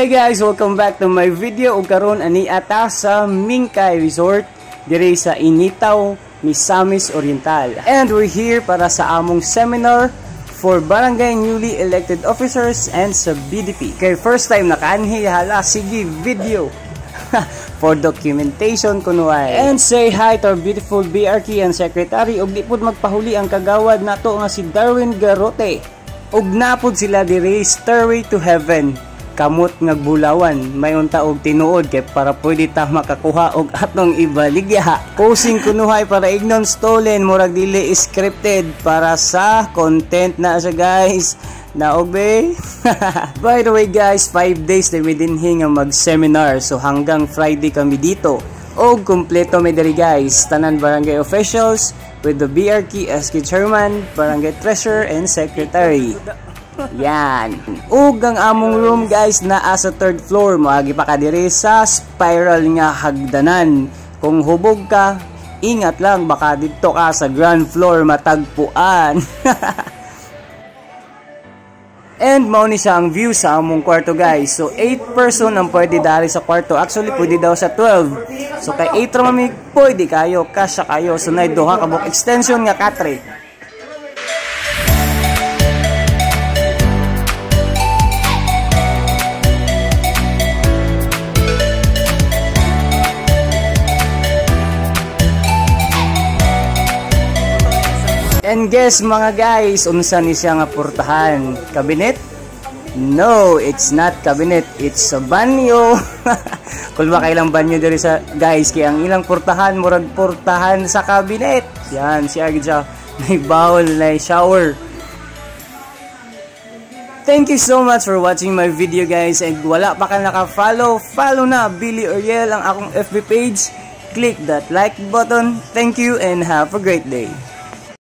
Hey guys, welcome back to my video. Ug karon ani ata sa Mingkay Resort diri sa Initaw, Misamis Oriental. And we're here para sa among seminar for barangay newly elected officers and sa BDP. Kay first time nakaanhi hala, sige video for documentation kunuay. And say hi to our beautiful BRK and secretary. Ug di pud magpahuli ang kagawad nato nga si Darwin Garote. Ug napod sila diri Stairway to Heaven. Kamot nga bulawan, may unta og tinuod kay para pwede ta makakuha og atong ibaligya. Posing kunuhay para ignon stolen, murag dili scripted para sa content na siya guys. Naog be. By the way guys, 5 days na we dinhi nga mag-seminar. So hanggang Friday kami dito. Og kumpleto may diri guys, tanan barangay officials with the BRK SK chairman, barangay treasurer and secretary. Yan. Ug ang among room guys naa sa 3rd floor, maagi pa ka diri sa spiral nga hagdanan. Kung hubog ka, ingat lang baka dito ka sa ground floor matagpuan. And mao ni siya ang view sa among kwarto guys. So 8 person ang pwede dari sa kwarto. Actually pwede daw sa 12. So kay 8 ra mami pwede kayo, kasya kayo. So nay duha ka buok extension nga katre. And guess mga guys, unsa ni siya nga portahan? Cabinet? No, it's not cabinet, it's a banyo. Kung ba kailang banyo diri sa guys, kaya ang ilang portahan murag portahan sa cabinet. Yan, siya siya may bowl, may shower. Thank you so much for watching my video guys, and wala pa ka naka-follow, follow na Billy Oriel ang akong FB page. Click that like button. Thank you and have a great day.